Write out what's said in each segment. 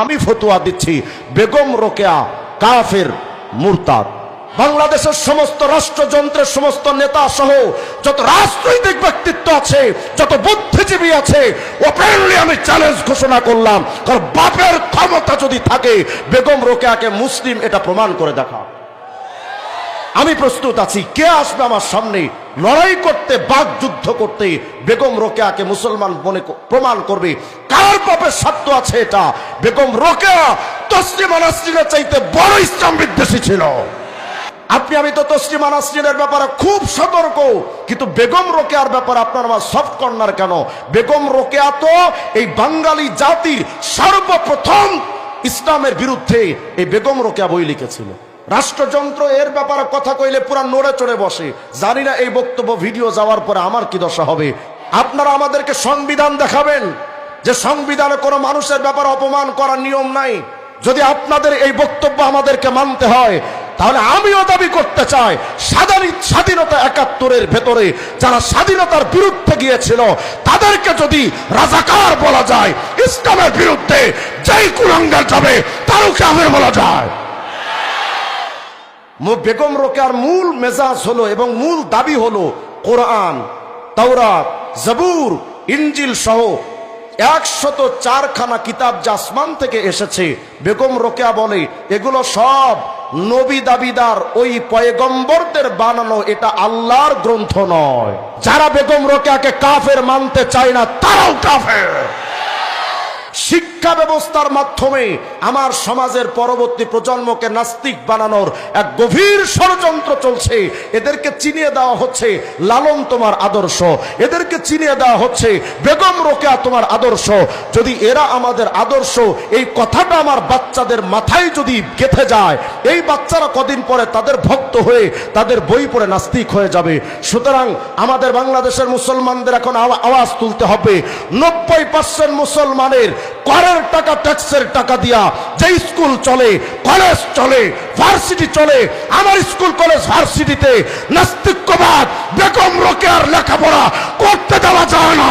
আমি ফতোয়া দিচ্ছি বেগম রোকেয়া কাফের, মুরতাদ। বাংলাদেশের সমস্ত রাষ্ট্রযন্ত্রের সমস্ত নেতা সহ যত রাজনৈতিক ব্যক্তিত্ব আছে, যত বুদ্ধিজীবী আছে, ওপেনলি আমি চ্যালেঞ্জ ঘোষণা করলাম, কারণ বাপের ক্ষমতা যদি থাকে বেগম রোকেয়াকে মুসলিম এটা প্রমাণ করে দেখা। আমি প্রস্তুত আছি। কে আসবে আমার সামনে লড়াই করতে, বাকযুদ্ধ করতে, বেগম রোকেয়াকে মুসলমান বলে প্রমাণ করবে? কার বাপের স্বার্থ আছে এটা? বেগম রোকেয়া তসলিমা নাসরিনের চাইতে বড় ইসলাম বিদ্বেষী ছিল। আমি তো তসলিমা নাসরিনের ব্যাপারে খুব সতর্ক, কিন্তু বেগম রোকেয়ার ব্যাপারে আপনার আমার সফট কর্নার কেন? বেগম রোকেয়া তো এই বাঙালি জাতির সর্বপ্রথম ইসলামের বিরুদ্ধে এই বেগম রোকেয়া বই লিখেছিল। রাষ্ট্রযন্ত্র এর ব্যাপারে কথা কইলে পুরা নড়ে চড়ে বসে। জানি না এই বক্তব্য ভিডিও যাওয়ার পরে আমার কি দশা হবে। আপনারা আমাদেরকে সংবিধান দেখাবেন, যে সংবিধানে কোনো মানুষের ব্যাপারে অপমান করার নিয়ম নাই। যদি আপনাদের এই বক্তব্য আমাদেরকে মানতে হয়, তাহলে আমিও দাবি করতে চাই স্বাধীনতা ৭১-এর ভেতরে যারা স্বাধীনতার বিরুদ্ধে গিয়েছিল তাদেরকে যদি রাজাকার বলা যায়, ইসলামের বিরুদ্ধে যেই কুলাঙ্গার যাবে তারও কাফের বলা যায়। বেগম রোকেয়ার মূল মেজাজ হলো এবং মূল দাবি হলো কোরআন, তাওরাত, জবুর, ইনজিল সহ ১০৪খানা কিতাব যা আসমান থেকে এসেছে। বেগম রোকেয়া বলে এগুলো সব নবী দাবিদার ওই পয়গম্বরদের বানানো, এটা আল্লাহর গ্রন্থ নয়। যারা বেগম রোকেয়াকে কাফের মানতে চায় না তারাও কাফের। শিক্ষা ব্যবস্থার মাধ্যমে আমার সমাজের পরবর্তী প্রজন্মকে নাস্তিক বানানোর এক গভীর ষড়যন্ত্র চলছে। এদেরকে চিনিয়ে দেওয়া হচ্ছে লালন তোমার আদর্শ, এদেরকে চিনিয়ে দেওয়া হচ্ছে বেগম রোকেয়া তোমার আদর্শ। যদি এরা আমাদের আদর্শ, এই কথাটা আমার বাচ্চাদের মাথায় যদি গেঁথে যায়, এই বাচ্চারা কদিন পরে তাদের ভক্ত হয়ে তাদের বই পড়ে নাস্তিক হয়ে যাবে। সুতরাং আমাদের বাংলাদেশের মুসলমানদের এখন আওয়াজ তুলতে হবে। ৯০% মুসলমানের করের টাকা, ট্যাক্সের টাকা দিয়া যে স্কুল চলে, কলেজ চলে, ভার্সিটি চলে, আমার স্কুল কলেজ ভার্সিটিতে নাস্তিক্যবাদ, বেগম রোকেয়ার লেখাপড়া করতে দেওয়া যায় না।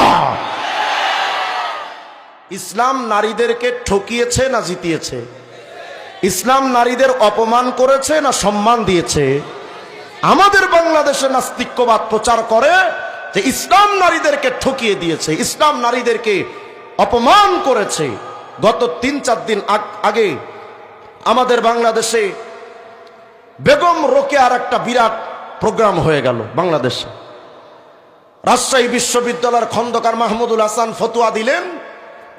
ইসলাম নারীদেরকে ঠকিয়েছে না জিতিয়েছে? ইসলাম নারীদের অপমান করেছে না সম্মান দিয়েছে? আমাদের বাংলাদেশে নাস্তিক্যবাদ প্রচার করে যে ইসলাম নারীদেরকে ঠকিয়ে দিয়েছে, ইসলাম নারীদেরকে অপমান করেছে। গত ৩-৪ দিন আগে আমাদের বাংলাদেশে বেগম রোকেয়ার একটা বিরাট প্রোগ্রাম হয়ে গেল বাংলাদেশে। রাজশাহী বিশ্ববিদ্যালয়ের খন্দকার মাহমুদুল হাসান ফতোয়া দিলেন,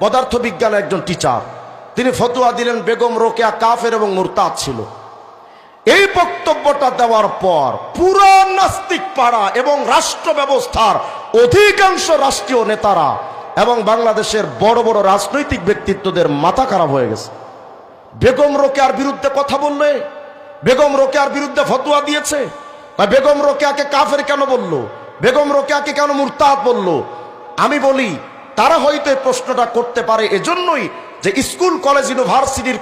পদার্থ বিজ্ঞানের একজন টিচার, তিনি ফতোয়া দিলেন বেগম রোকেয়া কাফের এবং মুরতাদ ছিল। এই বক্তব্যটা দেওয়ার পর পুরো নাস্তিক পাড়া এবং রাষ্ট্র ব্যবস্থার অধিকাংশ রাষ্ট্রীয় নেতারা এবং বাংলাদেশের বড় বড় রাজনৈতিক ব্যক্তিত্বদের মাথা খারাপ হয়ে গেছে। বেগম রোকেয়ার বিরুদ্ধে কথা বললে, বেগম রোকেয়ার বিরুদ্ধে ফতোয়া দিয়েছে, বা বেগম রোকেয়াকে কাফের কেন বলল, বেগম রোকেয়াকে কেন মুরতাদ বলল? আমি বলি তারা হয়তো এই প্রশ্নটা করতে পারে এজন্যই যে স্কুল কলেজ ইউনিভার্সিটির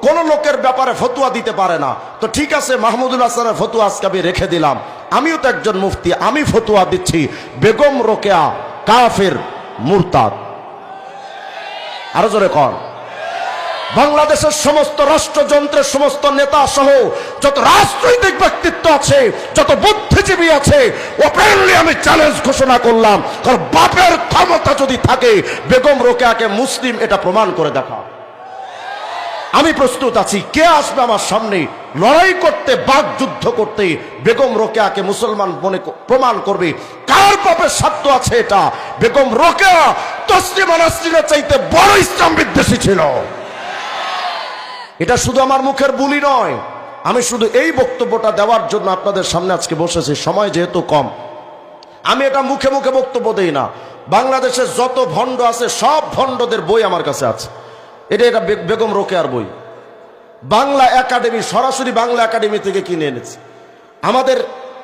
কোন লোকের ব্যাপারে ফতোয়া দিতে পারে না। তো ঠিক আছে, মাহমুদুল হাসানের ফতোয়া আজকে আমি রেখে দিলাম। আমিও তো একজন মুফতি, আমি ফতোয়া দিচ্ছি বেগম রোকেয়া কাফের, মুরতাদ। আরো জোরে কর। বাংলাদেশের সমস্ত রাষ্ট্রযন্ত্রের সমস্ত নেতা সহ যত রাজনৈতিক ব্যক্তিত্ব আছে, যত বুদ্ধিজীবী আছে, ওপেনলি আমি চ্যালেঞ্জ ঘোষণা করলাম, কারণ বাপের ক্ষমতা যদি থাকে বেগম রোকেয়াকে মুসলিম এটা প্রমাণ করে দেখা। আমি প্রস্তুত আছি। কে আসবে আমার সামনে লড়াই করতে, বাকযুদ্ধ করতে, বেগম রোকেয়াকে মুসলমান বলে প্রমাণ করবে? কার বাপের স্বার্থ আছে এটা? বেগম রোকেয়া তসলিমা নাসরিনের চাইতে বড় ইসলাম বিদ্বেষী ছিল। এটা শুধু আমার মুখের বুলি নয়, আমি শুধু এই বক্তব্যটা দেওয়ার জন্য আপনাদের সামনে আজকে বসেছি। সময় যেহেতু কম, আমি এটা মুখে মুখে বক্তব্য দেই না। বাংলাদেশের যত ভণ্ড আছে সব ভণ্ডদের বই আমার কাছে আছে। এটা বেগম রোকেয়ার বই, বাংলা একাডেমি, সরাসরি বাংলা একাডেমি থেকে কিনে এনেছি। আমাদের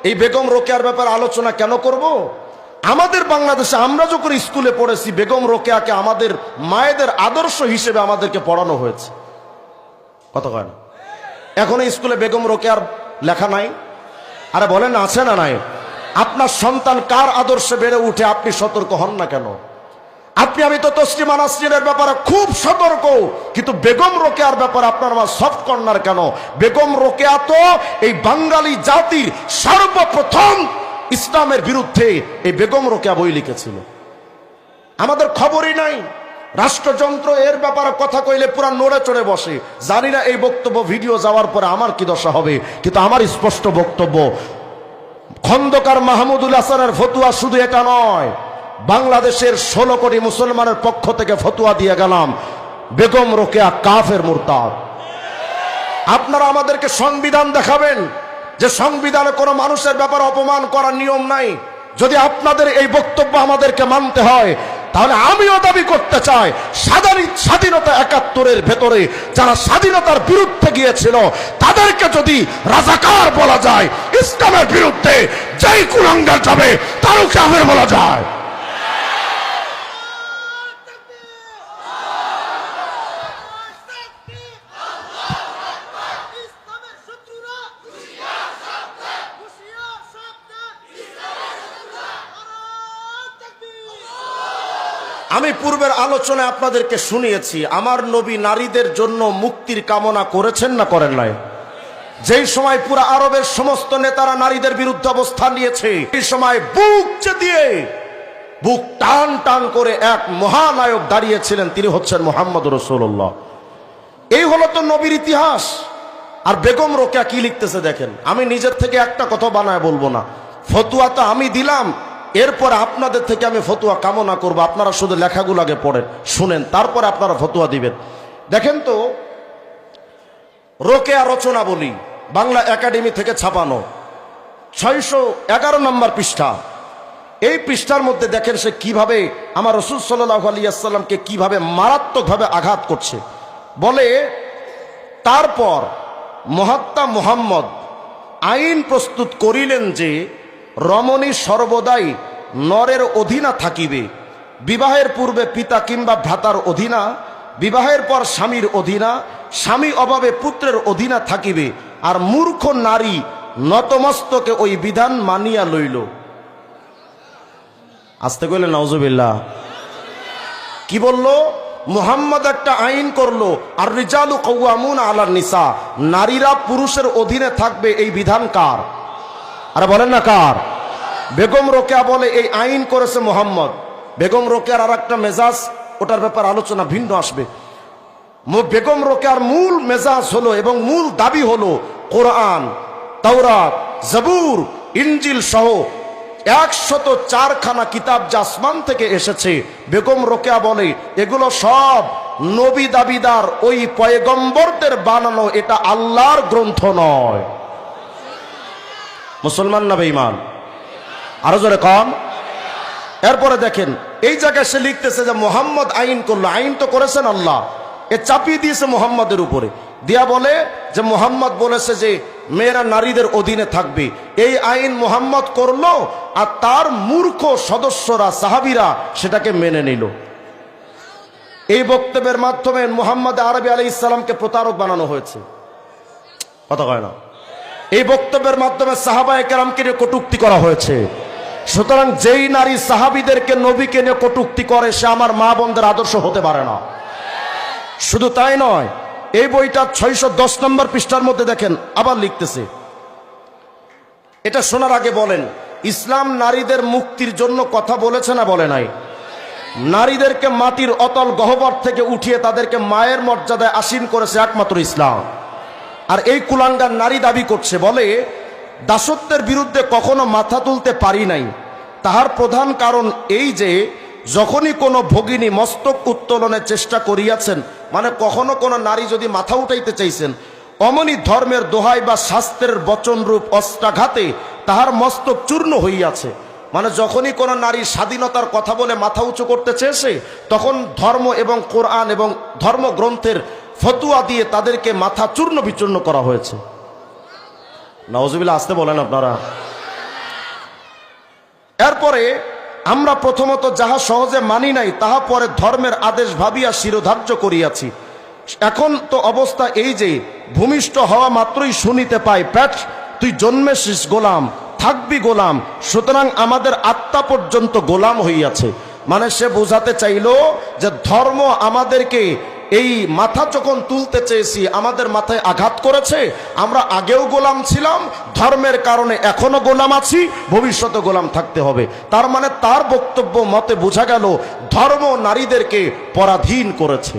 এই বেগম রোকেয়ার ব্যাপারে আলোচনা কেন করব? আমাদের বাংলাদেশে আমরা যখন স্কুলে পড়েছি বেগম রোকেয়াকে আমাদের মায়েদের আদর্শ হিসেবে আমাদেরকে পড়ানো হয়েছে। কত কয় না? এখন স্কুলে বেগম রোকেয়ার লেখা নাই? আরে বলেন আছে না নাই? আপনার সন্তান কার আদর্শে বেড়ে উঠে আপনি সতর্ক হন না কেন? আপনি আমি তো তসলিমা নাসরিনের ব্যাপারে খুব সতর্ক, কিন্তু বেগম রোকেয়ার ব্যাপারে আপনার আমার সফট কর্নার কেন? বেগম রোকেয়া তো এই বাঙালি জাতির সর্বপ্রথম ইসলামের বিরুদ্ধে এই বেগম রোকেয়া বই লিখেছিল। আমাদের খবরই নাই। রাষ্ট্রযন্ত্র এর ব্যাপারে কথা কইলে পুরা নড়ে চড়ে বসে। জানি না এই বক্তব্য ভিডিও যাওয়ার পরে আমার কি দশা হবে, কিন্তু আমার স্পষ্ট বক্তব্য, খন্দকার মাহমুদুল হাসানের ফতুয়া শুধু এটা নয়, বাংলাদেশের 16 কোটি মুসলমানের পক্ষ থেকে ফতুয়া দিয়ে গেলাম, বেগম রোকেয়া কাফের মুরতাদ। আপনারা আমাদেরকে সংবিধান দেখাবেন যে সংবিধানে কোনো মানুষের ব্যাপারে অপমান করার নিয়ম নাই। যদি আপনাদের এই বক্তব্য আমাদেরকে মানতে হয়, তাহলে আমিও দাবি করতে চাই, স্বাধীনতা 71-এর ভেতরে যারা স্বাধীনতার বিরুদ্ধে গিয়েছিল তাদেরকে যদি রাজাকার বলা যায়, ইসলামের বিরুদ্ধে যেই কুলাঙ্গার যাবে তারও কাফের বলা যায়। আমি পূর্বের আলোচনায় আপনাদেরকে শুনিয়েছি, আমার নবী নারীদের জন্য মুক্তির কামনা করেছেন না করেন নাই? যেই সময় পুরো আরবের সমস্ত নেতারা নারীদের বিরুদ্ধে অবস্থান নিয়েছে, এই সময় বুক দিয়ে বুক টান টান করে এক মহানায়ক দাঁড়িয়েছিলেন, তিনি হচ্ছেন মুহাম্মদ রাসূলুল্লাহ। এই হলো তো নবীর ইতিহাস। আর বেগম রোকেয়া কি লিখতেছে দেখেন। আমি নিজের থেকে একটা কথা বানায় বলবো না, ফতুয়া তো আমি দিলাম, এরপর আপনাদের থেকে আমি ফতুয়া কামনা করব। আপনারা শুধু লেখাগুলো আগে পড়েন, শুনেন, তারপরে আপনারা ফতুয়া দিবেন। দেখেন তো, রোকেয়া রচনা বলি, বাংলা একাডেমি থেকে ছাপানো, 611 নম্বর পৃষ্ঠা। এই পৃষ্ঠার মধ্যে দেখেন সে কিভাবে আমার রাসূল সাল্লাল্লাহু আলাইহি ওয়াসাল্লামকে কিভাবে মারাত্মকভাবে আঘাত করছে। বলে, তারপর মহাত্মা মুহাম্মদ আইন প্রস্তুত করিলেন যে রমণী সর্বদাই নরের অধীনা থাকিবে, বিবাহের পূর্বে পিতা কিংবা ভ্রাতার অধীনা, বিবাহের পর স্বামীর অধীনা, স্বামী অভাবে পুত্রের অধীনা থাকিবে, আর মূর্খ নারী নতমস্তকে ওই বিধান মানিয়া লইল। আসতে কইলে নাউজুবিল্লাহ। কি বললো? মুহাম্মদ একটা আইন করলো, আর রিজালু কাওয়ামুনা আলান নিসা, নারীরা পুরুষের অধীনে থাকবে, এই বিধান কার? আরে বলেন না কার? বেগম রোকেয়া বলে এই আইন করেছে মুহাম্মদ। বেগম রোকেয়ার আর একটা মেজাজ, ওটার ব্যাপার আলোচনা ভিন্ন আসবে। বেগম রোকেয়ার মূল মেজাজ হলো এবং মূল দাবি হলো কোরআন, তাওরাত, জবুর, ইনজিল সহ 104খানা কিতাব যা আসমান থেকে এসেছে, বেগম রোকেয়া বলে এগুলো সব নবী দাবিদার ওই পয়গম্বরদের বানানো, এটা আল্লাহর গ্রন্থ নয়। মুসলমান না বেঈমান? আরো জোরে কম। এরপরে দেখেন এই জায়গায় সে লিখতেছে যে মুহাম্মদ আইন করলো, আইন তো করেছেন আল্লাহ, এ চাপিয়ে দিয়েছে মুহাম্মদের উপরে, দিয়া বলে যে মুহাম্মদ বলেছে যে মেয়েরা নারীদের অধীনে থাকবে, এই আইন মুহাম্মদ করলো, আর তার মূর্খ সদস্যরা সাহাবীরা সেটাকে মেনে নিল। এই বক্তব্যের মাধ্যমে মুহাম্মদ আরবি আলাইহিস সালামকে প্রতারক বানানো হয়েছে। কথা কয় না? এই বক্তব্যের মাধ্যমে সাহাবায়ে কেরামকে নিয়ে কটূক্তি করা হয়েছে। সুতরাং যেই নারী সাহাবীদেরকে নবীকে নিয়ে কটূক্তি করে, সে আমার মা বোনদের আদর্শ হতে পারে না। শুধু তাই নয়, এই বইটা 610 নম্বর পৃষ্ঠার মধ্যে দেখেন আবার লিখতেছে, এটা শোনার আগে বলেন, ইসলাম নারীদের মুক্তির জন্য কথা বলেছে না বলে নাই? নারীদেরকে মাটির অতল গহ্বর থেকে উঠিয়ে তাদেরকে মায়ের মর্যাদায় আসীন করেছে একমাত্র ইসলাম। আর এই কুলাঙ্গার নারী দাবি করছে, বলে দাসত্বের বিরুদ্ধে কখনো মাথা তুলতে পারি নাই, তাহার প্রধান কারণ এই যে যখনই কোনো ভগিনী মস্তক উত্তোলনের চেষ্টা করিয়াছেন, মানে কখনো কোনো নারী যদি মাথা উঠাইতে চাইছেন, অমনি ধর্মের দোহাই বা শাস্ত্রের বচনরূপ অস্ত্রাঘাতে তাহার মস্তক চূর্ণ হইয়াছে। মানে যখনই কোনো নারী স্বাধীনতার কথা বলে মাথা উঁচু করতে চেয়েছে, তখন ধর্ম এবং কোরআন এবং ধর্মগ্রন্থের ফতুয়া দিয়ে তাদেরকে মাথা চূর্ণ বিচূর্ণ করা হয়েছে। নাউজুবিল্লাহ, আসতে বলেন আপনারা। এরপরে আমরা প্রথমত যাহা সহজে মানি নাই, তাহা পরে ধর্মের আদেশ ভাবিয়া শিরোধার্য করিয়াছি। এখন তো অবস্থা এই যে ভূমিষ্ঠ হওয়া মাত্রই শুনিতে পাই, পেট তুই জন্মেছিস গোলাম, থাকবি গোলাম, সুতরাং আমাদের আত্মা পর্যন্ত গোলাম হইয়াছে। মানে সে বোঝাতে চাইলো যে ধর্ম আমাদেরকে এই মাথা যখন তুলতে চেয়েছি আমাদের মাথায় আঘাত করেছে। আমরা আগেও গোলাম ছিলাম, ধর্মের কারণে এখনো গোলাম আছি, ভবিষ্যতে গোলাম থাকতে হবে। তার মানে তার বক্তব্য মতে বোঝা গেল ধর্ম নারীদেরকে পরাধীন করেছে।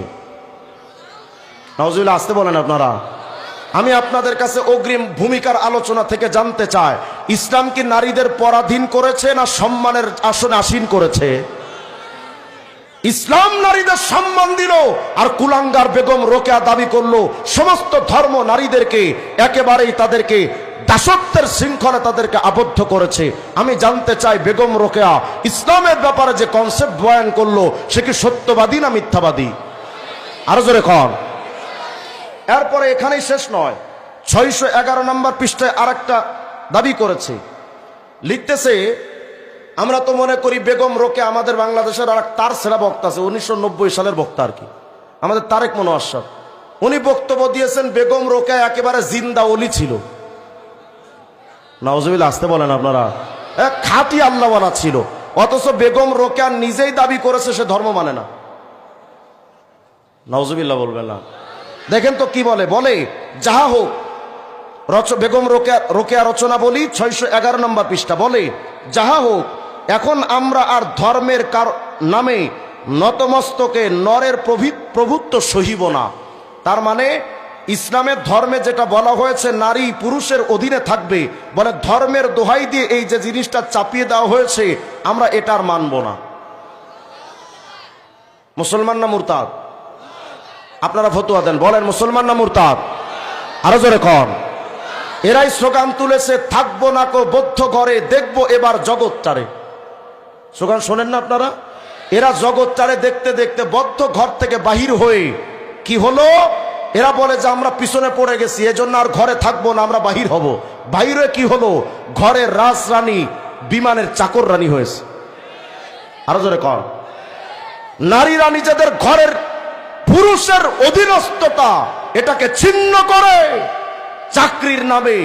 নাউজুবিল্লাহ, আসতে বলেন আপনারা। আমি আপনাদের কাছে অগ্রিম ভূমিকার আলোচনা থেকে জানতে চাই, ইসলাম কি নারীদের পরাধীন করেছে না সম্মানের আসনে আসীন করেছে? ইসলাম নারীদের সম্মান দিল, আর কুলাঙ্গার বেগম রোকেয়া দাবি করলো সমস্ত ধর্ম নারীদেরকে একেবারেই তাদেরকে দাসত্বের শৃঙ্খলা তাদেরকে আবদ্ধ করেছে। আমি জানতে চাই বেগম রোকেয়া ইসলামের ব্যাপারে যে কনসেপ্ট বয়ান করলো সে কি সত্যবাদী না মিথ্যাবাদী? আরো জোরে কন। এরপরে এখানেই শেষ নয়, 611 নম্বর পৃষ্ঠায় আরেকটা দাবি করেছে, লিখতেছে আমরা তো মনে করি বেগম রোকেয়া আমাদের বাংলাদেশের আর তার সেরা বক্তা আছে, 1990 সালের বক্তা আর কি, আমাদের তারেক মনোয়ার সাহেব। উনি বক্তব্য দিয়েছেন বেগম রোকেয়া একেবারে জিন্দা ওলি ছিল। নাউজুবিল্লাহ, আসতে বলেন আপনারা। এক খাঁটি আল্লাহওয়ালা ছিল, অথচ বেগম রোকেয়া নিজেই দাবি করেছে সে ধর্ম মানে না। নাউজুবিল্লাহ বলবেন না। দেখেন তো কি বলে, বলে যাহা হোক, বেগম রোকেয়া রচনা বলি 611 নম্বর পৃষ্ঠা, বলে যাহা হোক, এখন আমরা আর ধর্মের নামে নতমস্তকে নরের প্রভুত্ব সহিব না। তার মানে ইসলামের ধর্মে যেটা বলা হয়েছে নারী পুরুষের অধীনে থাকবে, বলে ধর্মের দোহাই দিয়ে এই যে জিনিসটা চাপিয়ে দেওয়া হয়েছে আমরা এটার মানব না। মুসলমান না মুরতাদ? আপনারা ফতোয়া দেন, বলেন মুসলমান না মুরতাদ? আরো জোরে কন। এরাই স্লোগান তুলেছে থাকবো না কো বদ্ধ ঘরে, দেখবো এবার জগৎটারে। স্লোগান শোনেন না আপনারা? এরা জগৎটারে দেখতে দেখতে বদ্ধ ঘর থেকে বাহির হয়ে কি হলো, এরা বলে যে আমরা পিছনে পড়ে গেছি, এজন্য আর ঘরে থাকবো না, আমরা বাহির হব। বাহিরে কি হলো, ঘরের রাজরানী বিমানের চাকর রানী হয়েছে। আরো জোরে কন। নারীরা নিজেদের ঘরের পুরুষের অধীনস্থতা এটাকে ছিন্ন করে চাকরির নামে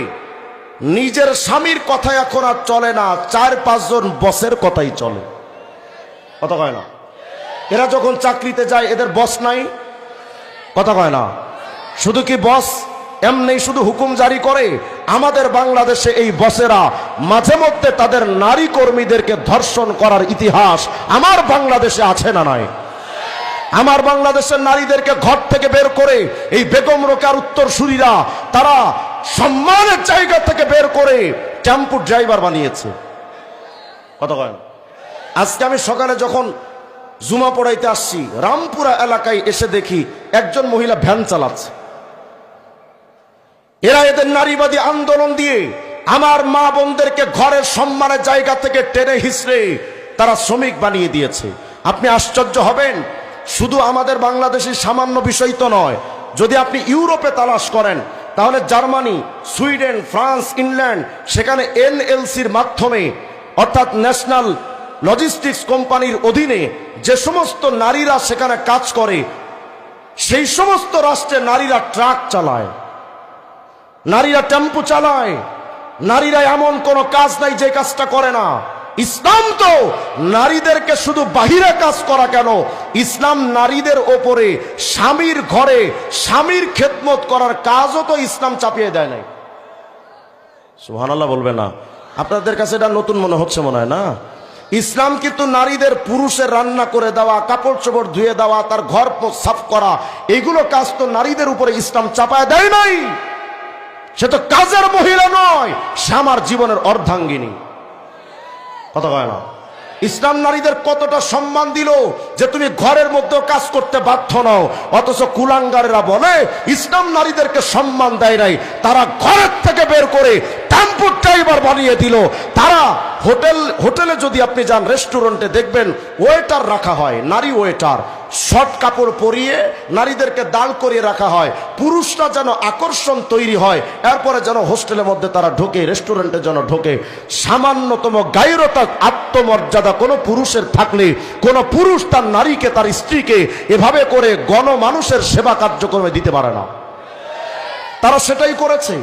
নিজের স্বামীর কথা এখন আর চলে না, 4-5 জন বসের কথাই চলে। কথা কয় না? এরা যখন চাকরিতে যায় এদের বস নাই, কথা কয় না? শুধু কি বস এমনি শুধু হুকুম জারি করে? আমাদের বাংলাদেশে এই বসেরা মাঝে মধ্যে তাদের নারী কর্মীদেরকে ধর্ষণ করার ইতিহাস আমার বাংলাদেশে আছে না নাই? আমার বাংলাদেশের নারীদেরকে ঘর থেকে বের করে এই বেগম রোকেয়ার উত্তরসূরিরা তারা সম্মানের জায়গা থেকে বের করে টেম্পু ড্রাইভার বানিয়েছে। কথা কয় না? আজকে আমি সকালে যখন জুমা পড়াইতে আসছি রামপুরা এলাকায় এসে দেখি একজন মহিলা ভ্যান চালাচ্ছে। এরা এদের নারীবাদী আন্দোলন দিয়ে আমার মা বোনদেরকে ঘরের সম্মানের জায়গা থেকে টেনে হিসড়ে তারা শ্রমিক বানিয়ে দিয়েছে। আপনি আশ্চর্য হবেন, শুধু আমাদের বাংলাদেশের সামান্য বিষয় তো নয়, যদি আপনি ইউরোপে তালাশ করেন তাহলে জার্মানি, সুইডেন, ফ্রান্স, ইংল্যান্ড, সেখানে এনএলসির মাধ্যমে অর্থাৎ ন্যাশনাল লজিস্টিক্স কোম্পানির অধীনে যে সমস্ত নারীরা সেখানে কাজ করে, সেই সমস্ত রাষ্ট্রে নারীরা ট্রাক চালায়, নারীরা টেম্পু চালায়, নারীরা এমন কোনো কাজ নাই যে কাজটা করে না। ইসলাম তো নারীদেরকে শুধু বাহিরে কাজ করা কেন, ইসলাম নারীদের ওপরে স্বামীর ঘরে স্বামীর খেদমত করার কাজও তো ইসলাম চাপিয়ে দেয় নাই। সুবহানাল্লাহ বলবে না? আপনাদের কাছে এটা নতুন মনে হচ্ছে মনে হয় না? ইসলাম কিন্তু নারীদের পুরুষের রান্না করে দেওয়া, কাপড় চোপড় ধুয়ে দেওয়া, তার ঘর সাফ করা, এগুলো কাজ তো নারীদের উপরে ইসলাম চাপায় দেয় নাই। সে তো কাজের মহিলা নয়, সে আমার জীবনের অর্ধাঙ্গিনী। কথা কয় না? ইসলাম নারীদের কতটা সম্মান দিল যে তুমি ঘরের মধ্যেও কাজ করতে বাধ্য নও, অথচ কুলাঙ্গারেরা বলে ইসলাম নারীদেরকে সম্মান দেয় নাই। তারা ঘরের থেকে বের করে টেম্পু ড্রাইভার বানিয়ে দিল। তারা হোটেলে যদি আপনি যান, রেস্টুরেন্টে দেখবেন ওয়েটার রাখা হয়, নারী ওয়েটার, শর্ট কাপড় পরিয়ে নারীদেরকে দাঁড় করিয়ে রাখা হয়, পুরুষরা যেন আকর্ষণ তৈরি হয়, এরপরে যেন হোস্টেলের মধ্যে তারা ঢোকে, রেস্টুরেন্টে যেন ঢোকে। সামান্যতম গায়রতা, আত্মমর্যাদা কোনো পুরুষের থাকলে কোনো পুরুষ তার নারীকে, তার স্ত্রীকে এভাবে করে গণমানুষের সেবা কার্যক্রমে দিতে পারে না। তারা সেটাই করেছে।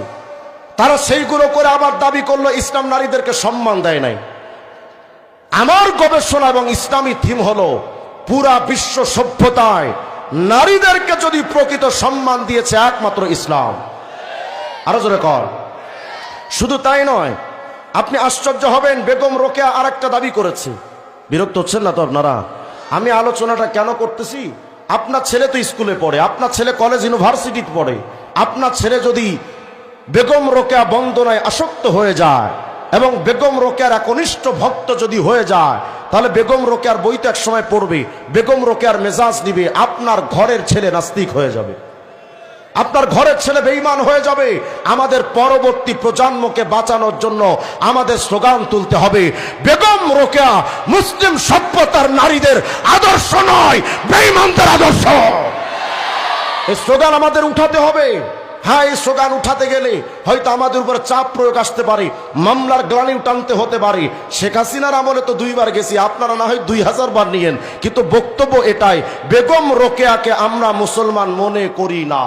তারা সেইগুলো করে আবার দাবি করলো ইসলাম নারীদেরকে সম্মান দেয় নাই। আমার গবেষণা এবং ইসলামী থিম হলো পুরা বিশ্ব সভ্যতায় নারীদেরকে যদি প্রকৃত সম্মান দিয়েছে একমাত্র ইসলাম। আরো জোরে কর। শুধু তাই নয়, আপনি আশ্চর্য হবেন, বেগম রোকেয়া আর একটা দাবি করেছে। বিরক্ত হচ্ছেন না তো আপনারা? আমি আলোচনাটা কেন করতেছি, আপনার ছেলে তো স্কুলে পড়ে, আপনার ছেলে কলেজ ইউনিভার্সিটিতে পড়ে, আপনার ছেলে যদি বেগম রোকেয়া বন্দনায় আসক্ত হয়ে যায় এবং বেগম রোকেয়ার একনিষ্ঠ ভক্ত যদি হয়ে যায়, তাহলে বেগম রোকেয়ার বই তো এক সময় পড়বে, বেগম রোকেয়ার মেজাজ নিবে, আপনার ঘরের ছেলে নাস্তিক হয়ে যাবে, আপনার ঘরের ছেলে বেঈমান হয়ে যাবে। আমাদের পরবর্তী প্রজন্মকে বাঁচানোর জন্য আমাদের স্লোগান তুলতে হবে, বেগম রোকেয়া মুসলিম সভ্যতার নারীদের আদর্শ নয়, বেঈমানদের আদর্শ। এই স্লোগান আমাদের উঠাতে হবে। হ্যাঁ, এই স্লোগান উঠাতে গেলে হয়তো আমাদের উপর চাপ প্রয়োগ আসতে পারে, মামলার গ্লানি টানতে হতে পারে। শেখ হাসিনার আমলে তো 2 বার গেছি, আপনারা না হয় 2000 বার নিয়েন, কিন্তু বক্তব্য এটাই, বেগম রোকেয়াকে আমরা মুসলমান মনে করি না।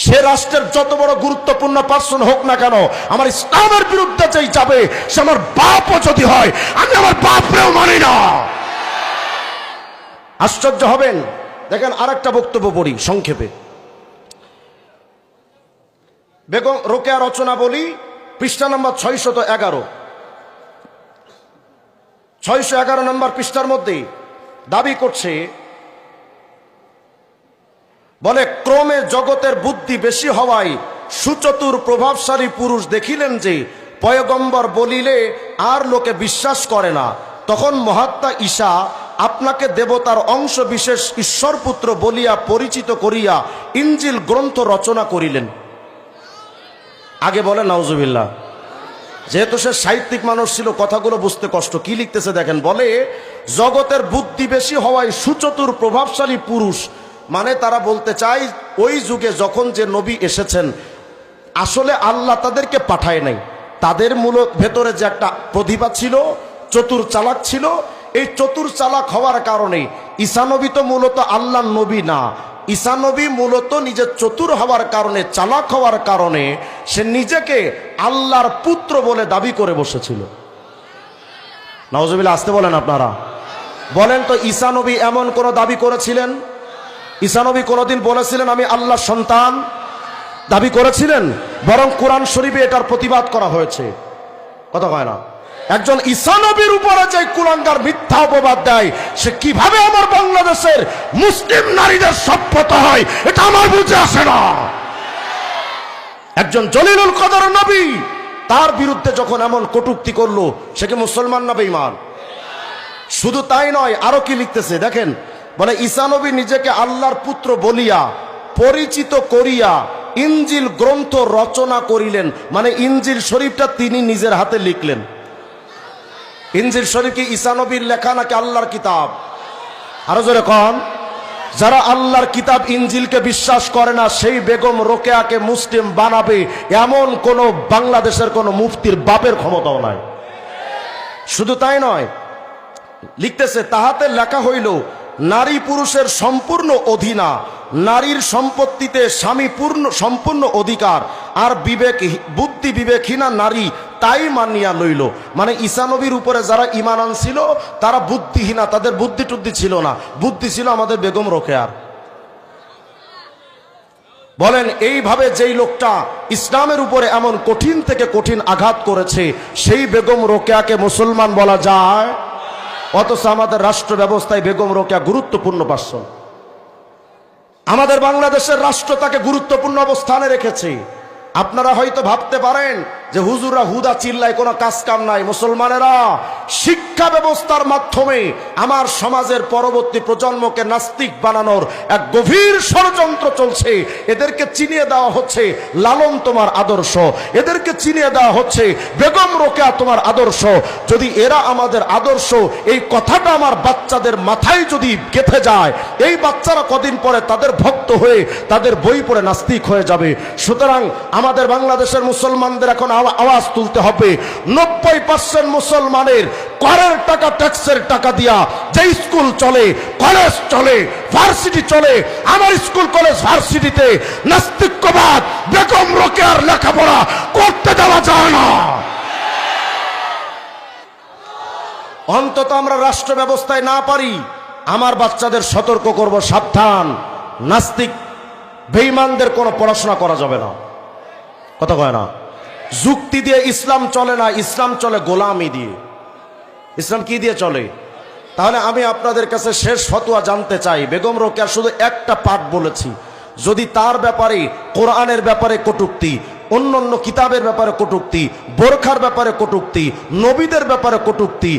সে রাষ্ট্রের যত বড় গুরুত্বপূর্ণ পার্সন হোক না কেন, আমার ইসলামের বিরুদ্ধে যেই যাবে, সে আমার বাপও যদি হয়, আমি আমার বাপরেও মানি না। আশ্চর্য হবেন। দেখেন, আরেকটা বক্তব্য পড়ি সংক্ষেপে। বেগম রোকেয়া রচনা বলি, পৃষ্ঠা নাম্বার 611। 611 নম্বর পৃষ্ঠার মধ্যে দাবি করছে, বলে ক্রমে জগতের বুদ্ধি বেশি হওয়ায় সুচতুর প্রভাবশালী পুরুষ দেখিলেন যে পয়গম্বর বলিলে আর লোকে বিশ্বাস করে না, তখন মহাত্মা ঈশা আপনাকে দেবতার অংশ বিশেষ ঈশ্বরপুত্র বলিয়া পরিচিত করিয়া ইনজিল গ্রন্থ রচনা করিলেন। আগে বলে নাউজুবিল্লাহ। যেহেতু সে সাহিত্যিক মানুষ ছিল, কথাগুলো বুঝতে কষ্ট। কি লিখতেছে দেখেন, বলে জগতের বুদ্ধি বেশি হওয়ায় সুচতুর প্রভাবশালী পুরুষ, মানে তারা বলতে চায় ওই যুগে যখন যে নবী এসেছেন, আসলে আল্লাহ তাদেরকে পাঠায় নাই, তাদের মূল ভেতরে যে একটা প্রতিভা ছিল, চতুর চালাক ছিল, এই চতুর চালাক হওয়ার কারণে ঈসা নবী তো মূলত আল্লাহর নবী না, ঈসা নবী মূলত নিজে চতুর হওয়ার কারণে, চালাক হওয়ার কারণে সে নিজেকে আল্লাহর পুত্র বলে দাবি করে বসেছিল। নাউজুবিল্লাহ, আসতে বলেন আপনারা। বলেন তো, ঈসা নবী এমন কোন দাবি করেছিলেন? ঈসা নবী কোনদিন বলেছিলেন আমি আল্লাহর সন্তান? দাবি করেছিলেন? বরং কোরআন শরীফে এটার প্রতিবাদ করা হয়েছে। কথা কয় না? একজন ঈসা নবীর উপরে যে কুলাঙ্গার মিথ্যা অপবাদ দেয়, সে কিভাবে আমার বাংলাদেশের মুসলিম নারীদের সভ্যতা হয়, এটা আমার বুঝে আসে না। একজন জলিলুল কদর নবী, তার বিরুদ্ধে যখন এমন কটূক্তি করলো, সে কি মুসলমান না বেঈমান? শুধু তাই নয়, আরো কি লিখতেছে দেখেন, বলে ঈসা নবী নিজেকে আল্লাহর পুত্র বলিয়া পরিচিত করিয়া ইনজিল গ্রন্থ রচনা করিলেন, মানে ইনজিল শরীফটা তিনি নিজের হাতে লিখলেন। ইনজিল শরীফ কি ঈসা নবীর লেখা নাকি আল্লাহর কিতাব? আরো জোরে কন। যারা আল্লাহর কিতাব ইনজিলকে বিশ্বাস করে না, সেই বেগম রোকেয়াকে মুসলিম বানাবে এমন কোন বাংলাদেশের কোন মুফতির বাপের ক্ষমতাও নাই। শুধু তাই নয়, লিখতেছে তাহাতে লেখা হইল নারী পুরুষের সম্পূর্ণ অধীনা, নারীর সম্পত্তিতে স্বামী সম্পূর্ণ অধিকার, আর বুদ্ধি বিবেকহীনা নারী তাই মানিয়া লইল। মানে ঈসা নবীর উপরে যারা ঈমান আনছিল তারা বুদ্ধিহীনা, তাদের বুদ্ধি টুদ্ধি ছিল না, বুদ্ধি ছিল আমাদের বেগম রোকেয়ার। বলেন, এইভাবে যেই লোকটা ইসলামের উপরে এমন কঠিন থেকে কঠিন আঘাত করেছে, সেই বেগম রোকেয়াকে মুসলমান বলা যায়? অথচ আমাদের রাষ্ট্র ব্যবস্থায় বেগম রোকেয়া গুরুত্বপূর্ণ পার্সন। আমাদের বাংলাদেশের রাষ্ট্র তাকে গুরুত্বপূর্ণ অবস্থানে রেখেছে। আপনারা হয়তো ভাবতে পারেন যে হুজুররা হুদা চিল্লায়, কোনো কাজ কাম নাই। মুসলমানেরা, শিক্ষা ব্যবস্থার মাধ্যমে আমার সমাজের পরবর্তী প্রজন্মকে নাস্তিক বানানোর এক গভীর ষড়যন্ত্র চলছে। এদেরকে চিনিয়ে দেওয়া হচ্ছে লালন তোমার আদর্শ, এদেরকে চিনিয়ে দেওয়া হচ্ছে বেগম রোকেয়া তোমার আদর্শ। যদি এরা আমাদের আদর্শ, এই কথাটা আমার বাচ্চাদের মাথায় যদি গেঁথে যায়, এই বাচ্চারা কদিন পরে তাদের ভক্ত হয়ে তাদের বই পড়ে নাস্তিক হয়ে যাবে। সুতরাং আমাদের বাংলাদেশের মুসলমানদের এখন আওয়াজ তুলতে হবে। 90% মুসলমানের করের টাকা, ট্যাক্সের টাকা দিয়া যে স্কুল চলে, কলেজ চলে, ভার্সিটি চলে, আমার স্কুল কলেজ ভার্সিটিতে নাস্তিক্যবাদ, বেগম রোকেয়ার লেখাপড়া করতে দেওয়া যায় না। অন্তত আমরা রাষ্ট্র ব্যবস্থায় না পারি, আমার বাচ্চাদের সতর্ক করব, সাবধান, নাস্তিক বেঈমানদের কোনো পড়াশোনা করা যাবে না। কথা কয় না? যুক্তি দিয়ে ইসলাম চলে না, ইসলাম চলে গোলামি দিয়ে। ইসলাম কি দিয়ে চলে? তাহলে আমি আপনাদের কাছে শেষ ফতোয়া জানতে চাই। বেগম রোকেয়া শুধু একটা পাঠ বলেছি, যদি তার ব্যাপারে, কোরআনের ব্যাপারে কটূক্তি, অন্য অন্য কিতাবের ব্যাপারে কটূক্তি, বোরখার ব্যাপারে কটূক্তি, নবীদের ব্যাপারে কটূক্তি,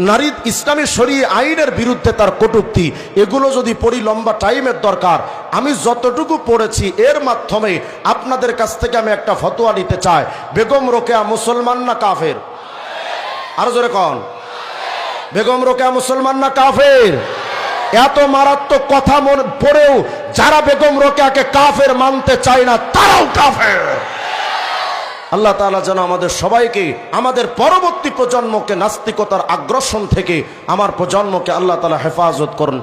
নারী ইসলামী শরীয়ত আইনের বিরুদ্ধে তার কটূক্তি, এগুলো যদি পড়ি, লম্বা টাইমের দরকার। আমি যতটুকু পড়েছি এর মাধ্যমে আপনাদের কাছ থেকে আমি একটা ফতোয়া নিতে চাই। বেগম রোকেয়া মুসলমান না কাফের? আরো জোরে কন। বেগম রোকেয়া মুসলমান না কাফের? এত মারাত্মক কথা মনে পড়েও যারা বেগম রোকেয়াকে কাফের মানতে চায় না, তারাও কাফের। আল্লাহ তাআলা যেন আমাদের সবাইকে, আমাদের পরবর্তী প্রজন্মকে নাস্তিকতার আগ্রাসন থেকে আমার প্রজন্মকে আল্লাহ তাআলা হেফাজত করুন।